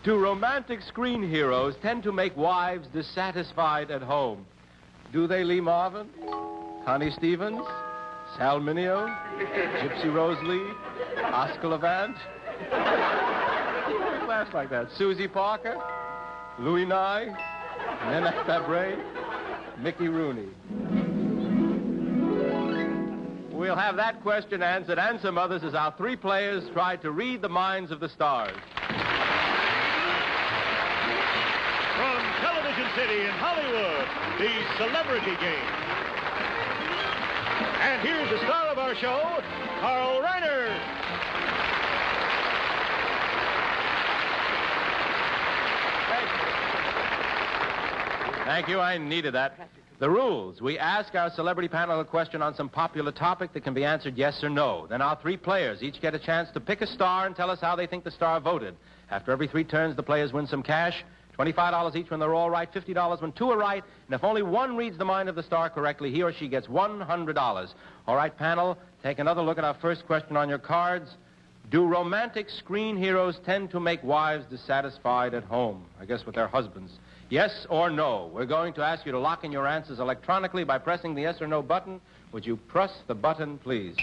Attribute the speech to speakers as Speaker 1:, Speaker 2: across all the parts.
Speaker 1: Do romantic screen heroes tend to make wives dissatisfied at home? Do they, Lee Marvin? Connie Stevens? Sal Mineo? Gypsy Rose Lee? Oscar Levant? Laughs like that. Susie Parker? Louis Nye? Nana Fabre? Mickey Rooney? We'll have that question answered and some others as our three players try to read the minds of the stars.
Speaker 2: From Television City in Hollywood, the Celebrity Game. And here's the star of our show, Carl Reiner.
Speaker 1: Thank you. I needed that. The rules. We ask our celebrity panel a question on some popular topic that can be answered yes or no. Then our three players each get a chance to pick a star and tell us how they think the star voted. After every 3 turns, the players win some cash. $25 each when they're all right, $50 when 2 are right, and if only one reads the mind of the star correctly, he or she gets $100. All right, panel, take another look at our first question on your cards. Do romantic screen heroes tend to make wives dissatisfied at home? I guess with their husbands. Yes or no? We're going to ask you to lock in your answers electronically by pressing the yes or no button. Would you press the button, please?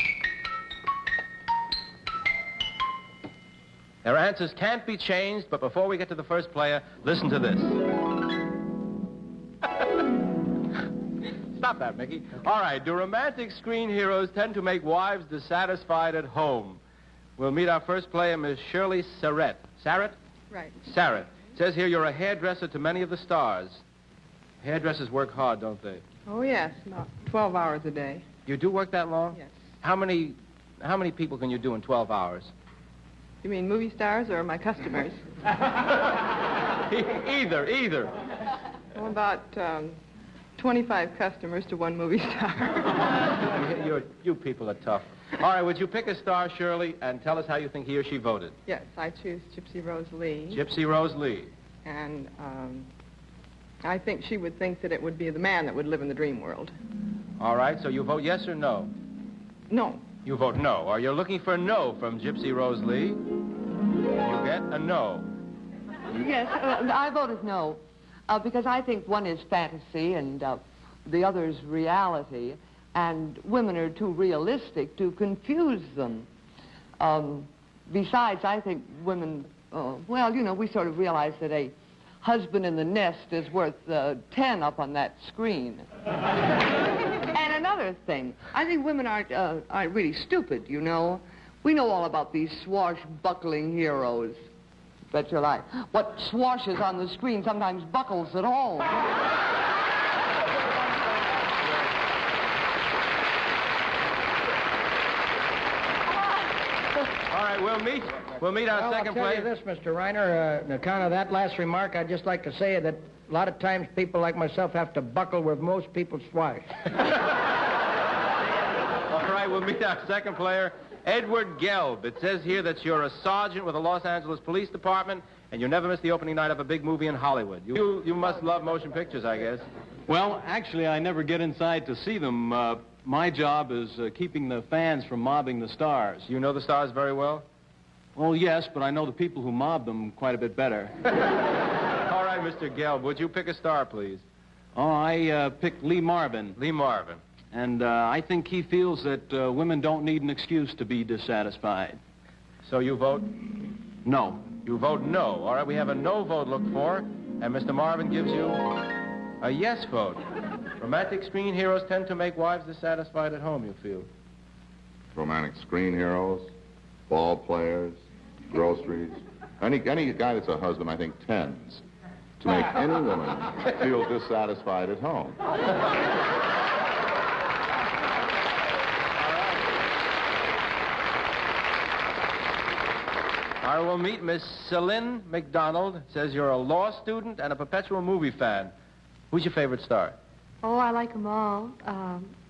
Speaker 1: Their answers can't be changed, but before we get to the first player, listen to this. Stop that, Mickey. All right, do romantic screen heroes tend to make wives dissatisfied at home? We'll meet our first player, Miss Shirley Sarrett. Sarrett?
Speaker 3: Right.
Speaker 1: Sarrett. It says here you're a hairdresser to many of the stars. Hairdressers work hard, don't they?
Speaker 3: Oh, yes, about 12 hours a day.
Speaker 1: You do work that long?
Speaker 3: Yes.
Speaker 1: How many people can you do in 12 hours?
Speaker 3: You mean movie stars or my customers?
Speaker 1: Either.
Speaker 3: Well, about 25 customers to 1 movie star.
Speaker 1: You people are tough. All right, would you pick a star, Shirley, and tell us how you think he or she voted?
Speaker 3: Yes, I choose Gypsy Rose Lee.
Speaker 1: Gypsy Rose Lee.
Speaker 3: And I think she would think that it would be the man that would live in the dream world.
Speaker 1: All right, so you vote yes or no?
Speaker 3: No.
Speaker 1: You vote no. Are you looking for a no from Gypsy Rose Lee? You get a no.
Speaker 4: Yes, I voted no, because I think one is fantasy and the other is reality, and women are too realistic to confuse them. Besides, I think women, well, you know, we sort of realize that a husband in the nest is worth 10 up on that screen. And another thing, I think women aren't really stupid, you know. We know all about these swashbuckling heroes. Bet your life. What swashes on the screen sometimes buckles at home.
Speaker 1: All right, we'll meet our second player.
Speaker 5: I'll tell you this, Mr. Reiner, on account of that last remark, I'd just like to say that a lot of times people like myself have to buckle where most people swash.
Speaker 1: All right, we'll meet our second player, Edward Gelb. It says here that you're a sergeant with the Los Angeles Police Department, and you never miss the opening night of a big movie in Hollywood. You must love motion pictures, I guess.
Speaker 6: Well, actually, I never get inside to see them. My job is keeping the fans from mobbing the stars.
Speaker 1: You know the stars very well?
Speaker 6: Well, yes, but I know the people who mob them quite a bit better.
Speaker 1: All right, Mr. Gelb, would you pick a star, please?
Speaker 6: Oh, I picked Lee Marvin.
Speaker 1: Lee Marvin.
Speaker 6: And I think he feels that women don't need an excuse to be dissatisfied.
Speaker 1: So you vote?
Speaker 6: No.
Speaker 1: You vote no. All right, we have a no vote looked for, and Mr. Marvin gives you a yes vote. Romantic screen heroes tend to make wives dissatisfied at home, you feel?
Speaker 7: Romantic screen heroes, ball players, groceries. Any guy that's a husband, I think, tends to make any woman feel dissatisfied at home.
Speaker 1: All right, we'll meet Miss Celine McDonald. It says you're a law student and a perpetual movie fan. Who's your favorite star?
Speaker 8: Oh, I like them all.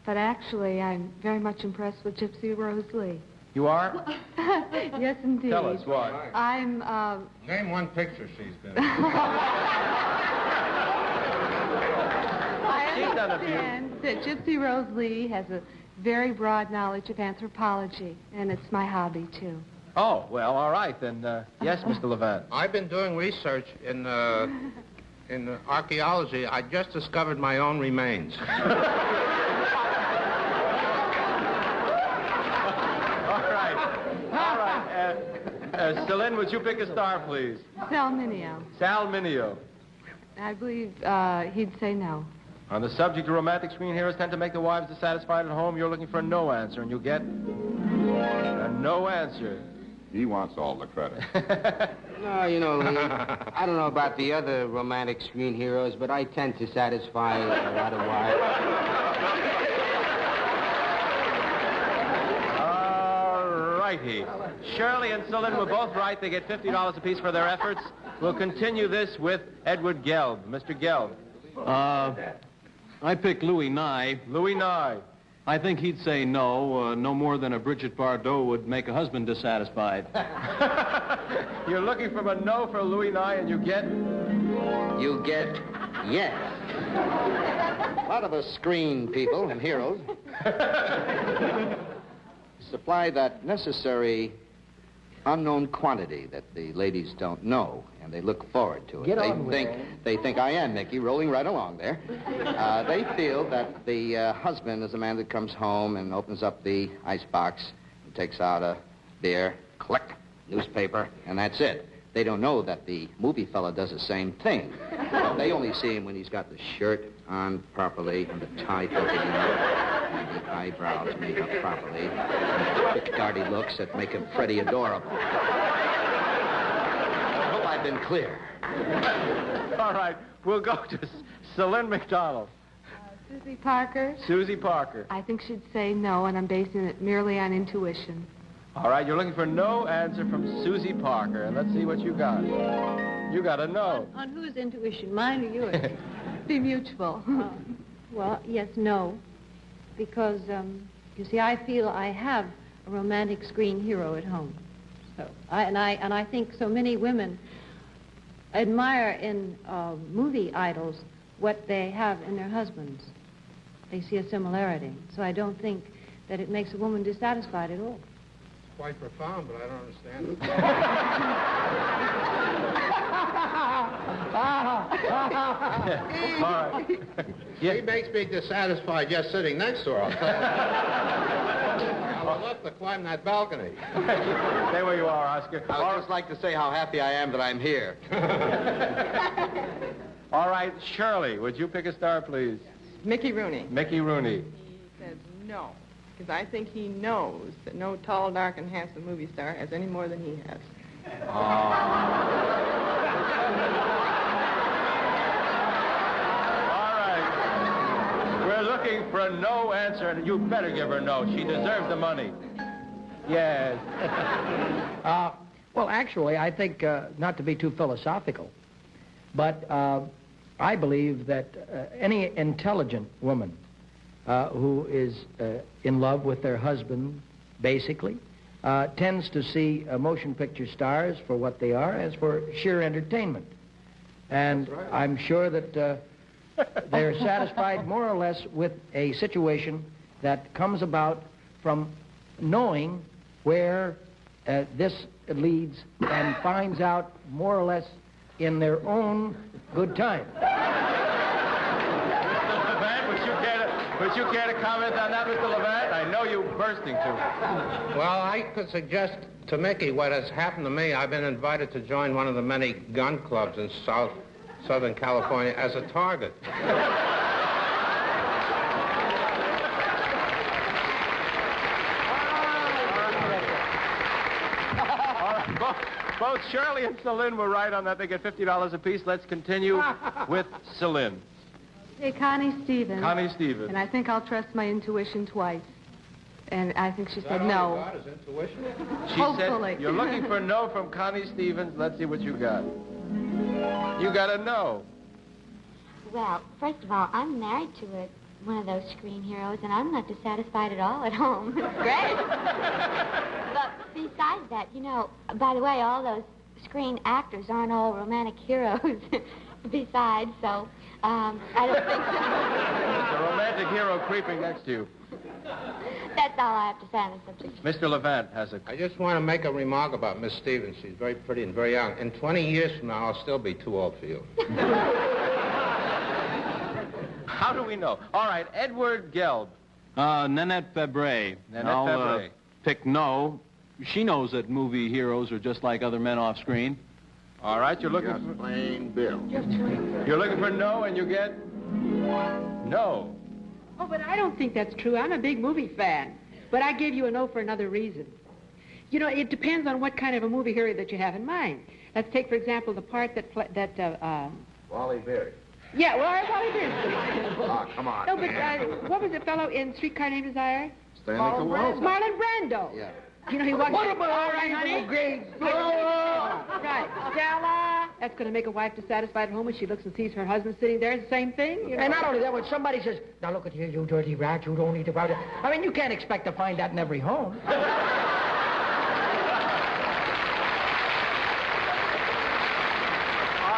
Speaker 8: But actually, I'm very much impressed with Gypsy Rose Lee.
Speaker 1: You are?
Speaker 8: Yes, indeed.
Speaker 1: Tell us why.
Speaker 8: I'm,
Speaker 5: Name one picture she's been in.
Speaker 8: I understand that Gypsy Rose Lee has a very broad knowledge of anthropology, and it's my hobby, too.
Speaker 1: Oh, well, all right, then, yes, Mr. Levant.
Speaker 9: I've been doing research in archaeology. I just discovered my own remains.
Speaker 1: All right. Celine, would you pick a star, please?
Speaker 8: Sal Mineo.
Speaker 1: Sal Mineo.
Speaker 8: I believe he'd say no.
Speaker 1: On the subject of romantic screen heroes tend to make the wives dissatisfied at home, you're looking for a no answer, and you'll get a no answer.
Speaker 7: He wants all the credit.
Speaker 10: No, you know, Lee, I don't know about the other romantic screen heroes, but I tend to satisfy a lot of wives.
Speaker 1: All righty. Shirley and Celine were both right. They get $50 apiece for their efforts. We'll continue this with Edward Gelb. Mr. Gelb.
Speaker 6: I picked Louis Nye.
Speaker 1: Louis Nye.
Speaker 6: I think he'd say no. No more than a Bridget Bardot would make a husband dissatisfied.
Speaker 1: You're looking for a no for Louis Nye, and you get?
Speaker 10: You get yes. A lot of us screen people and heroes supply that necessary unknown quantity that the ladies don't know, and they look forward to it. They think I am Mickey, rolling right along there. They feel that the husband is the man that comes home and opens up the icebox and takes out a beer, click, newspaper, and that's it. They don't know that the movie fella does the same thing. They only see him when he's got the shirt on properly and the tie fitting and the eyebrows made up properly and the quick, darty looks that make him Freddie adorable. I hope I've been clear.
Speaker 1: All right, we'll go to Celine McDonald.
Speaker 8: Susie Parker.
Speaker 1: Susie Parker.
Speaker 8: I think she'd say no, and I'm basing it merely on intuition.
Speaker 1: All right, you're looking for no answer from Susie Parker, and let's see what you got. You got a no.
Speaker 11: On whose intuition, mine or yours?
Speaker 8: Be mutual.
Speaker 11: Well, yes, no. Because, you see, I feel I have a romantic screen hero at home. So, I think so many women admire in movie idols what they have in their husbands. They see a similarity. So I don't think that it makes a woman dissatisfied at all.
Speaker 9: Quite profound, but I don't understand it.
Speaker 1: All right. Yeah.
Speaker 9: He makes me dissatisfied just sitting next to her, I'll tell you. I would love to climb that balcony.
Speaker 1: Stay where you are, Oscar.
Speaker 10: I would just like to say how happy I am that I'm here.
Speaker 1: All right, Shirley, would you pick a star, please?
Speaker 3: Mickey Rooney.
Speaker 1: Mickey Rooney.
Speaker 3: He says no, because I think he knows that no tall, dark, and handsome movie star has any more than he has.
Speaker 1: All right. We're looking for a no answer, and you better give her no. She deserves the money. Yes.
Speaker 5: Well, actually, I think, not to be too philosophical, but I believe that any intelligent woman who is in love with their husband, basically, tends to see motion picture stars for what they are as for sheer entertainment. And right. I'm sure that they're satisfied more or less with a situation that comes about from knowing where this leads and finds out more or less in their own good time.
Speaker 1: Mr. Levant, would you care to comment on that, Mr. Levant? I know you're bursting to.
Speaker 9: Well, I could suggest to Mickey what has happened to me. I've been invited to join one of the many gun clubs in Southern California as a target.
Speaker 1: Both Shirley and Celine were right on that. They get $50 apiece. Let's continue with Celine.
Speaker 8: Hey, Connie Stevens.
Speaker 1: Connie Stevens.
Speaker 8: And I think I'll trust my intuition twice. And I think she said no.
Speaker 9: God is intuition?
Speaker 1: She
Speaker 8: Hopefully.
Speaker 1: said, you're looking for a no from Connie Stevens. Let's see what you got. You got a no.
Speaker 12: Well, first of all, I'm married to one of those screen heroes, and I'm not dissatisfied at all at home. It's great. But besides that, you know, by the way, all those screen actors aren't all romantic heroes besides, so I don't think so.
Speaker 1: There's a romantic hero creeping next to you.
Speaker 12: That's all I have to say on the subject.
Speaker 1: Mr. Levant has a...
Speaker 9: I just want to make a remark about Miss Stevens. She's very pretty and very young. In 20 years from now, I'll still be too old for you.
Speaker 1: How do we know? All right, Edward Gelb.
Speaker 6: Nanette Fabre.
Speaker 1: Nanette Fabre.
Speaker 6: Pick no. She knows that movie heroes are just like other men off screen.
Speaker 1: All right, you're looking
Speaker 7: Just
Speaker 1: for...
Speaker 7: plain Bill.
Speaker 1: You're looking for no, and you get... No.
Speaker 13: Oh, but I don't think that's true. I'm a big movie fan. But I gave you a no for another reason. You know, it depends on what kind of a movie hero that you have in mind. Let's take, for example, the part that...
Speaker 7: Wally Berry.
Speaker 13: Yeah, well, I thought it is.
Speaker 7: Ah, come on.
Speaker 13: No, but what was the fellow in Streetcar Named Desire?
Speaker 7: Stanley Kowalski.
Speaker 13: Marlon Brando.
Speaker 10: Yeah.
Speaker 13: You know, he walked...
Speaker 5: What about
Speaker 13: all right, honey?
Speaker 5: great?
Speaker 13: Right. Stella. That's going to make a wife dissatisfied at home when she looks and sees her husband sitting there. It's the same thing. You know?
Speaker 5: And not only that, when somebody says, now look at here, you dirty rat, you don't eat about it. I mean, you can't expect to find that in every home.
Speaker 1: All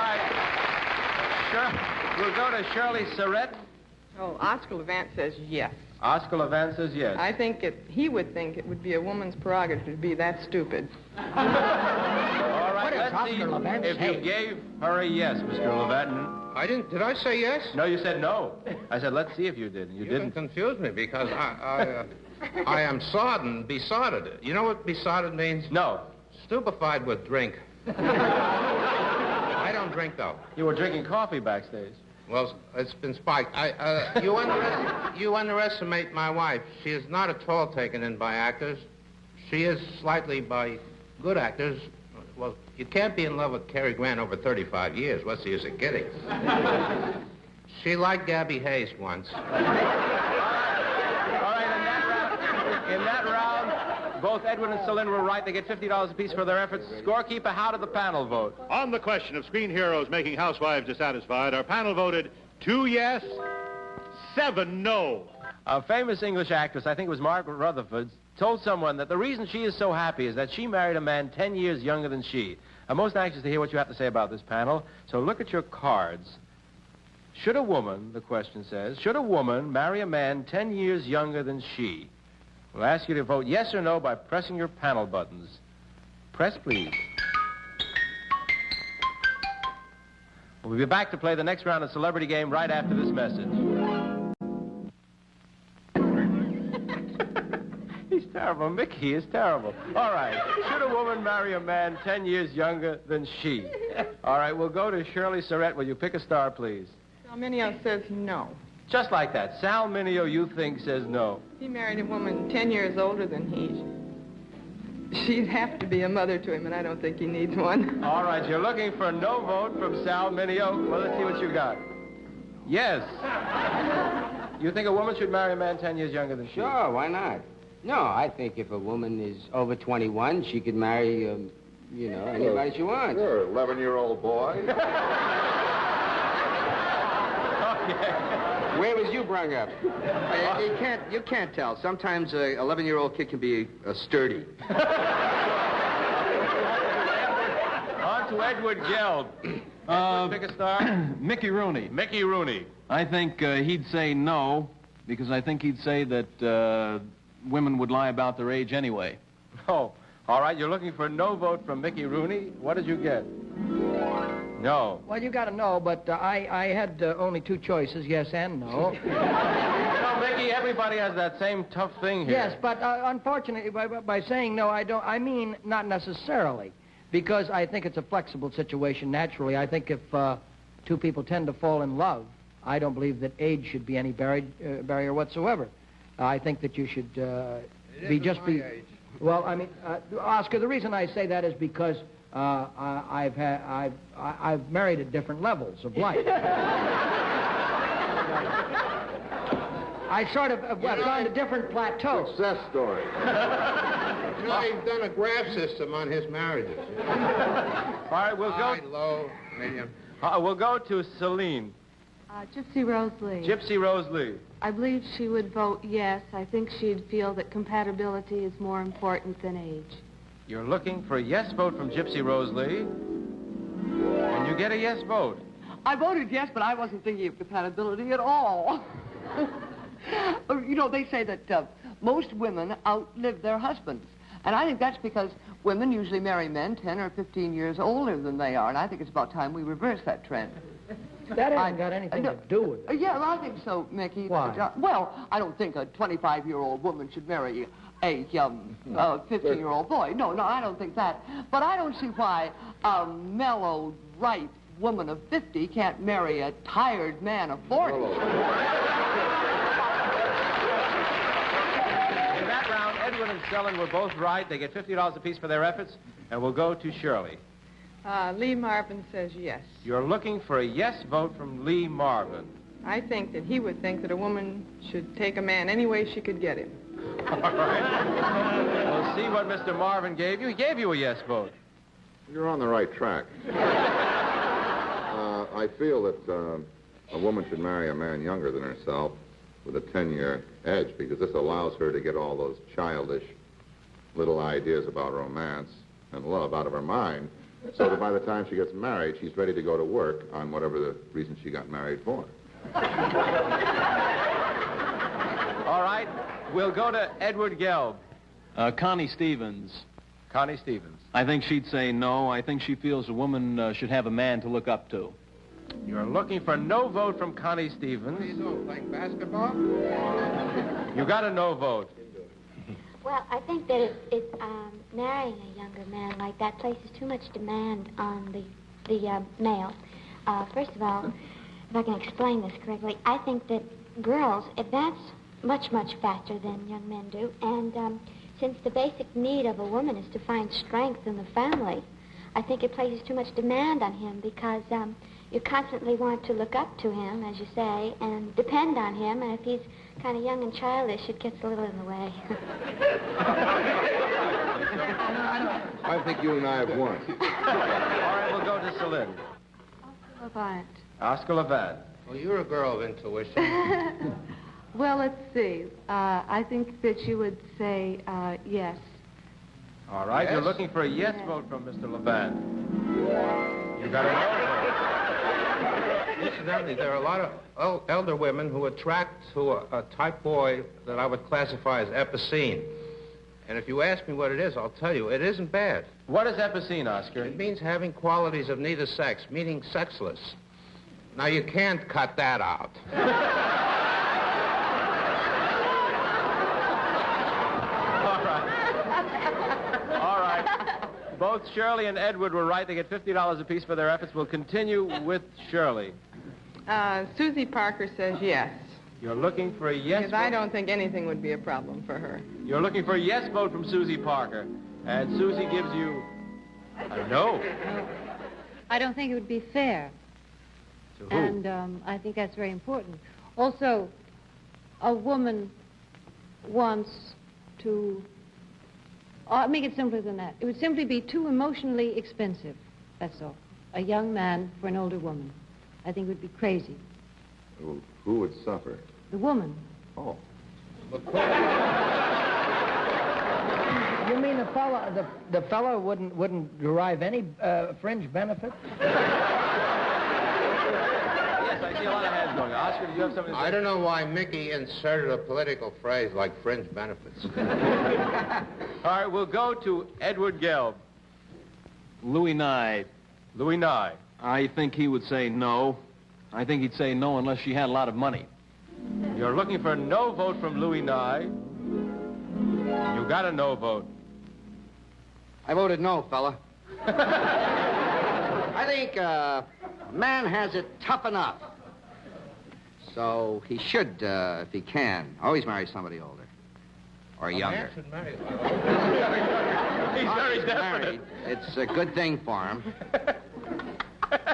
Speaker 1: right. Sure. We'll go to Shirley Surrett.
Speaker 3: Oh, Oscar Levant says yes.
Speaker 1: Oscar Levant says yes.
Speaker 3: I think he would think it would be a woman's prerogative to be that stupid.
Speaker 1: All right,
Speaker 5: What does
Speaker 1: let's see
Speaker 5: Oscar Levant
Speaker 1: if
Speaker 5: say?
Speaker 1: you gave her a yes, Mr. Levant.
Speaker 9: I didn't... Did I say yes?
Speaker 1: No, you said no. I said, let's see if you did. You
Speaker 9: You
Speaker 1: didn't.
Speaker 9: confused me because I am sodden, besotted. You know what besotted means?
Speaker 1: No.
Speaker 9: Stupefied with drink. I don't drink, though.
Speaker 1: You were drinking coffee backstage.
Speaker 9: Well, it's been spiked. You underestimate my wife. She is not at all taken in by actors. She is slightly by good actors. Well, you can't be in love with Cary Grant over 35 years. What's the use of kidding? She liked Gabby Hayes once.
Speaker 1: All right, in that round, both Edwin and Celine were right. They get $50 apiece for their efforts. Scorekeeper, how did the panel vote?
Speaker 2: On the question of screen heroes making housewives dissatisfied, our panel voted 2 yes, 7 no.
Speaker 1: A famous English actress, I think it was Margaret Rutherford, told someone that the reason she is so happy is that she married a man 10 years younger than she. I'm most anxious to hear what you have to say about this panel, so look at your cards. Should a woman, the question says, should a woman marry a man 10 years younger than she? We'll ask you to vote yes or no by pressing your panel buttons. Press, please. We'll be back to play the next round of Celebrity Game right after this message. He's terrible. Mickey is terrible. All right. Should a woman marry a man 10 years younger than she? All right, we'll go to Shirley Surrett. Will you pick a star, please?
Speaker 3: Mineo says no.
Speaker 1: Just like that. Sal Mineo, you think, says no.
Speaker 3: He married a woman 10 years older than he. She'd have to be a mother to him, and I don't think he needs one.
Speaker 1: All right, you're looking for no vote from Sal Mineo. Well, let's see what you got. Yes. You think a woman should marry a man 10 years younger than she?
Speaker 10: Sure, why not? No, I think if a woman is over 21, she could marry, anybody she wants.
Speaker 7: Sure, 11-year-old boy.
Speaker 1: Okay.
Speaker 10: Where was you brung up? You can't tell. Sometimes an 11-year-old kid can be sturdy.
Speaker 1: On to Edward Gelb. Pick a star.
Speaker 6: Mickey Rooney.
Speaker 1: Mickey Rooney.
Speaker 6: I think he'd say no, because I think he'd say that women would lie about their age anyway.
Speaker 1: Oh, all right, you're looking for no vote from Mickey Rooney. What did you get? No.
Speaker 5: Well, you got to know, but I had only two choices, yes and no.
Speaker 1: Mickey, everybody has that same tough thing here.
Speaker 5: Yes, but unfortunately, by saying no, I mean not necessarily, because I think it's a flexible situation naturally. I think if two people tend to fall in love, I don't believe that age should be any barrier whatsoever. I think that you should be.
Speaker 9: Age.
Speaker 5: Well, I mean, Oscar, the reason I say that is because I've married at different levels of life. I sort of have gone to different plateaus.
Speaker 7: Success story.
Speaker 9: You know, he's done a graph system on his marriages.
Speaker 1: All right, we'll
Speaker 9: High,
Speaker 1: go.
Speaker 9: low, medium.
Speaker 1: We'll go to Celine.
Speaker 8: Gypsy Rose Lee.
Speaker 1: Gypsy Rose Lee.
Speaker 8: I believe she would vote yes. I think she'd feel that compatibility is more important than age.
Speaker 1: You're looking for a yes vote from Gypsy Rose Lee, and you get a yes vote.
Speaker 4: I voted yes, but I wasn't thinking of compatibility at all. You know, they say that most women outlive their husbands. And I think that's because women usually marry men 10 or 15 years older than they are, and I think it's about time we reverse that trend.
Speaker 5: That hasn't got anything to do with it.
Speaker 4: Yeah, well, I think so, Mickey.
Speaker 5: Why?
Speaker 4: Well, I don't think a 25-year-old woman should marry a 15-year-old boy. No, I don't think that. But I don't see why a mellow, ripe woman of 50 can't marry a tired man of 40.
Speaker 1: In that round, Edward and Stellan were both right. They get $50 apiece for their efforts, and we'll go to Shirley.
Speaker 3: Lee Marvin says yes.
Speaker 1: You're looking for a yes vote from Lee Marvin.
Speaker 3: I think that he would think that a woman should take a man any way she could get him.
Speaker 1: All right. We'll see what Mr. Marvin gave you. He gave you a yes vote.
Speaker 7: You're on the right track. I feel that a woman should marry a man younger than herself with a 10-year edge, because this allows her to get all those childish little ideas about romance and love out of her mind, so that by the time she gets married, she's ready to go to work on whatever the reason she got married for.
Speaker 1: All right. We'll go to Edward Gelb.
Speaker 6: Connie Stevens.
Speaker 1: Connie Stevens.
Speaker 6: I think she'd say no. I think she feels a woman should have a man to look up to.
Speaker 1: You're looking for no vote from Connie Stevens.
Speaker 9: What are you doing, playing basketball?
Speaker 1: You got a no vote.
Speaker 12: Well, I think that it's marrying a younger man like that places too much demand on the male. First of all, if I can explain this correctly, I think that girls advance much faster than young men do, and since the basic need of a woman is to find strength in the family, I think it places too much demand on him, because you constantly want to look up to him, as you say, and depend on him, and if he's kind of young and childish, it gets a little in the way.
Speaker 7: I think you and I have won.
Speaker 1: All right, we'll go to Celine.
Speaker 8: Levant.
Speaker 1: Oscar Levant.
Speaker 9: Well, you're a girl of intuition.
Speaker 8: Well, let's see. I think that you would say yes.
Speaker 1: All right,
Speaker 9: Yes?
Speaker 1: you're looking for a yes vote from Mr. Levant. You got a no vote.
Speaker 9: Incidentally, there are a lot of elder women who attract to a type boy that I would classify as epicene. And if you ask me what it is, I'll tell you, it isn't bad.
Speaker 1: What is epicene, Oscar?
Speaker 9: It means having qualities of neither sex, meaning sexless. Now, you can't cut that out.
Speaker 1: All right. Both Shirley and Edward were right. They get $50 apiece for their efforts. We'll continue with Shirley.
Speaker 3: Susie Parker says yes.
Speaker 1: You're looking for a yes
Speaker 3: Because
Speaker 1: vote?
Speaker 3: I don't think anything would be a problem for her.
Speaker 1: You're looking for a yes vote from Susie Parker. And Susie gives you a no.
Speaker 11: I don't think it would be fair.
Speaker 1: To who?
Speaker 11: And I think that's very important. Also, a woman wants to... I'll make it simpler than that. It would simply be too emotionally expensive. That's all. A young man for an older woman. I think it would be crazy.
Speaker 7: Who would suffer?
Speaker 11: The woman.
Speaker 7: Oh.
Speaker 5: You mean the fella wouldn't derive any fringe benefit?
Speaker 1: Yes, I see a lot of hands going. Oscar, do you have something to say?
Speaker 9: I don't know why Mickey inserted a political phrase like fringe benefits.
Speaker 1: All right, we'll go to Edward Gelb.
Speaker 6: Louis Nye.
Speaker 1: Louis Nye.
Speaker 6: I think he would say no. I think he'd say no unless she had a lot of money.
Speaker 1: You're looking for a no vote from Louis Nye. You got a no vote.
Speaker 10: I voted no, fella. I think man has it tough enough. So he should, if he can, always marry somebody older. Or younger.
Speaker 9: Man should marry.
Speaker 1: He's very
Speaker 10: He's
Speaker 1: definite.
Speaker 10: married. It's a good thing for him.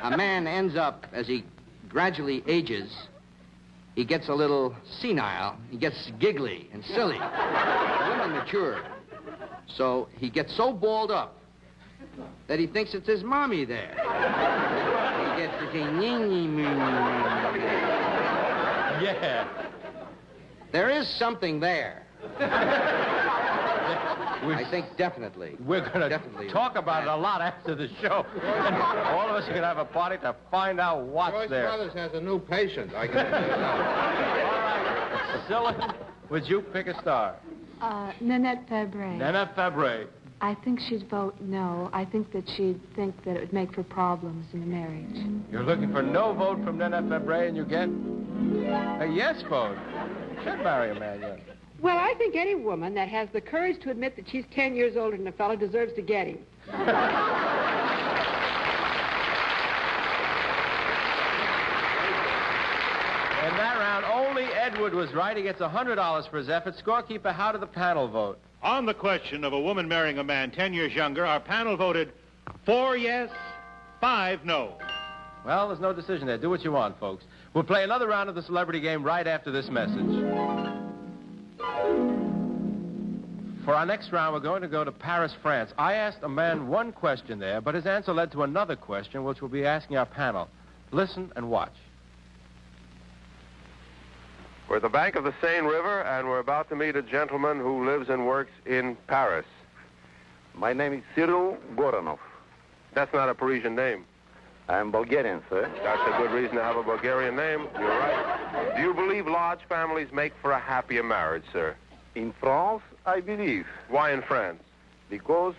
Speaker 10: A man ends up, as he gradually ages, he gets a little senile. He gets giggly and silly. Women mature. So he gets so balled up that he thinks it's his mommy there. He gets to say,
Speaker 1: Yeah.
Speaker 10: there is something there. I think definitely.
Speaker 1: We're going to talk about it a lot after the show. And all of us are going to have a party to find out what's
Speaker 9: Royce
Speaker 1: there.
Speaker 9: Brothers has a new patient. I can tell you that.
Speaker 1: All right. Scylla, would you pick a star?
Speaker 8: Nanette Fabre.
Speaker 1: Nanette Fabre.
Speaker 8: I think she'd vote no. I think that she'd think that it would make for problems in the marriage.
Speaker 1: You're looking for no vote from Nanette Fabre, and you get a yes vote. Should marry a man, yes.
Speaker 13: Well, I think any woman that has the courage to admit that she's 10 years older than a fellow deserves to get him.
Speaker 1: In that round, only Edward was right. He gets $100 for his effort. Scorekeeper, how did the panel vote?
Speaker 2: On the question of a woman marrying a man 10 years younger, our panel voted 4 yes, 5 no.
Speaker 1: Well, there's no decision there. Do what you want, folks. We'll play another round of the celebrity game right after this message. For our next round, we're going to go to Paris, France. I asked a man one question there, but his answer led to another question, which we'll be asking our panel. Listen and watch.
Speaker 14: We're at the bank of the Seine River, and we're about to meet a gentleman who lives and works in Paris.
Speaker 15: My name is Cyril Goranov.
Speaker 14: That's not a Parisian name.
Speaker 15: I'm Bulgarian, sir.
Speaker 14: That's a good reason to have a Bulgarian name. You're right. Do you believe large families make for a happier marriage, sir?
Speaker 15: In France, I believe.
Speaker 14: Why in France?
Speaker 15: Because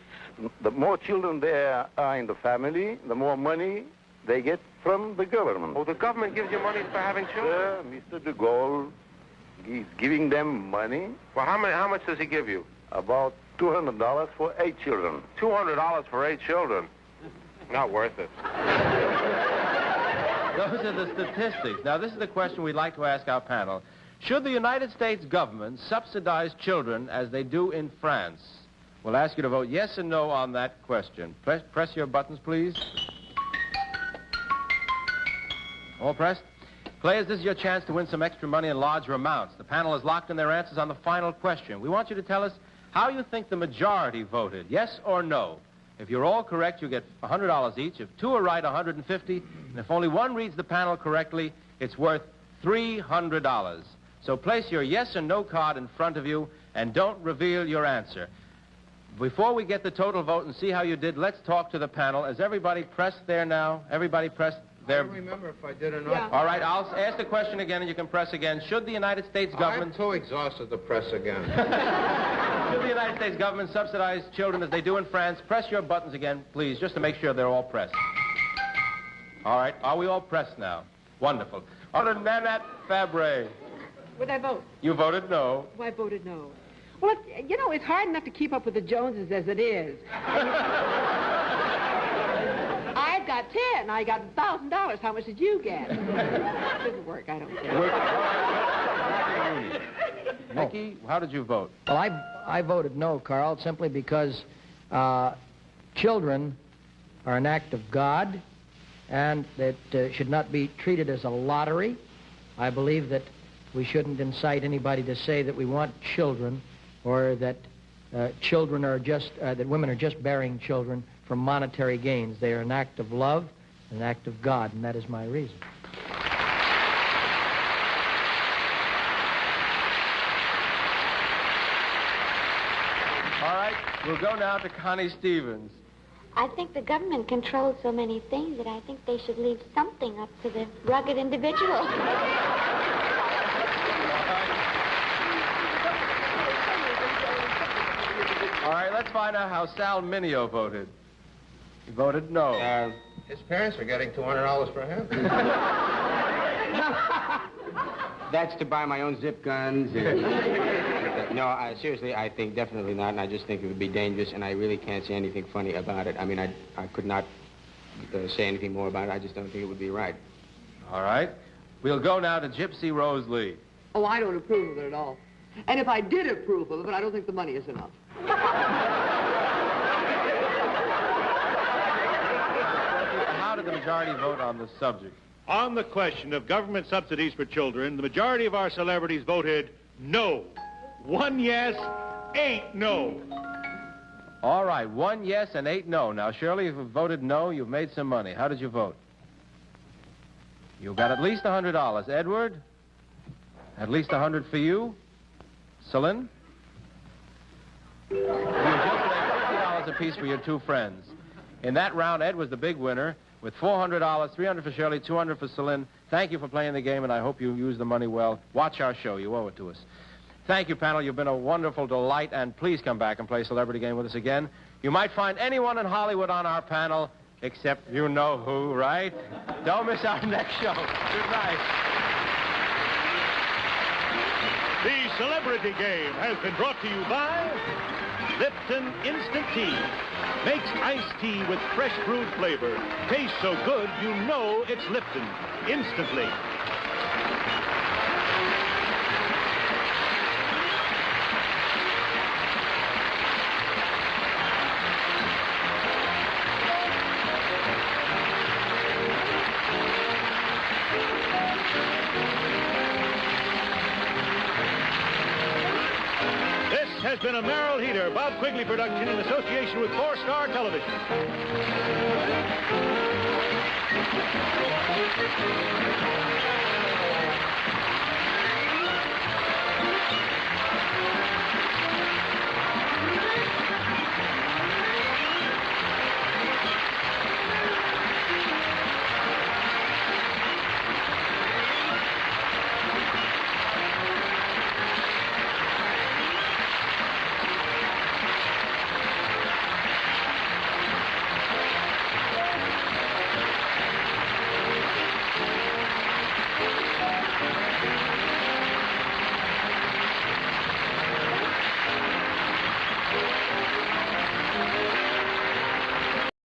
Speaker 15: the more children there are in the family, the more money they get from the government.
Speaker 14: Oh, the government gives you money for having children?
Speaker 15: Sir, Mr. de Gaulle, he's giving them money.
Speaker 14: Well, how much does he give you?
Speaker 15: About $200 for 8 children.
Speaker 14: $200 for 8 children? Not worth it.
Speaker 1: Those are the statistics. Now, this is the question we'd like to ask our panel. Should the United States government subsidize children as they do in France? We'll ask you to vote yes and no on that question. Press your buttons, please. All pressed? Players, this is your chance to win some extra money in larger amounts. The panel is locked in their answers on the final question. We want you to tell us how you think the majority voted, yes or no. If you're all correct, you get $100 each. If 2 are right, $150. And if only one reads the panel correctly, it's worth $300. So place your yes and no card in front of you and don't reveal your answer. Before we get the total vote and see how you did, let's talk to the panel. Has everybody pressed there now? Everybody pressed there?
Speaker 9: I don't remember if I did or not.
Speaker 1: Yeah. All right, I'll ask the question again and you can press again. Should the United States government...
Speaker 9: I'm too exhausted to press again.
Speaker 1: Should the United States government subsidize children as they do in France? Press your buttons again, please, just to make sure they're all pressed. All right, are we all pressed now? Wonderful. Order Nanette Fabre.
Speaker 13: Would I vote?
Speaker 1: You voted no.
Speaker 13: Well, I voted no. Well, you know, it's hard enough to keep up with the Joneses as it is. I've got 10. I got $1,000. How much did you get? It didn't work. I don't care.
Speaker 1: Mickey, how did you vote?
Speaker 5: Well, I voted no, Carl, simply because children are an act of God and that should not be treated as a lottery. I believe that we shouldn't incite anybody to say that we want children or that children are just, that women are just bearing children for monetary gains. They are an act of love, an act of God, and that is my reason.
Speaker 1: All right, we'll go now to Connie Stevens.
Speaker 12: I think the government controls so many things that I think they should leave something up to the rugged individual.
Speaker 1: All right, let's find out how Sal Mineo voted. He voted no.
Speaker 9: His parents are getting $200 for him.
Speaker 16: That's to buy my own zip guns. No, seriously, I think definitely not, and I just think it would be dangerous, and I really can't say anything funny about it. I mean, I could not say anything more about it. I just don't think it would be right.
Speaker 1: All right. We'll go now to Gypsy Rose Lee.
Speaker 4: Oh, I don't approve of it at all. And if I did approve of it, I don't think the money is enough.
Speaker 1: How did the majority vote on the subject?
Speaker 2: On the question of government subsidies for children, the majority of our celebrities voted no. 1 yes, 8 no.
Speaker 1: All right, 1 yes and 8 no. Now, Shirley, if you voted no, you've made some money. How did you vote? You got at least $100. Edward? At least $100 for you? Celine? You just made $50 apiece for your 2 friends. In that round, Ed was the big winner with $400, $300 for Shirley, $200 for Celine. Thank you for playing the game, and I hope you use the money well. Watch our show. You owe it to us. Thank you, panel. You've been a wonderful delight, and please come back and play Celebrity Game with us again. You might find anyone in Hollywood on our panel, except you know who, right? Don't miss our next show. Good night.
Speaker 2: The Celebrity Game has been brought to you by Lipton Instant Tea. Makes iced tea with fresh brewed flavor. Tastes so good, you know it's Lipton. Instantly. Has been a Merrill Heater, Bob Quigley production in association with 4-Star Television.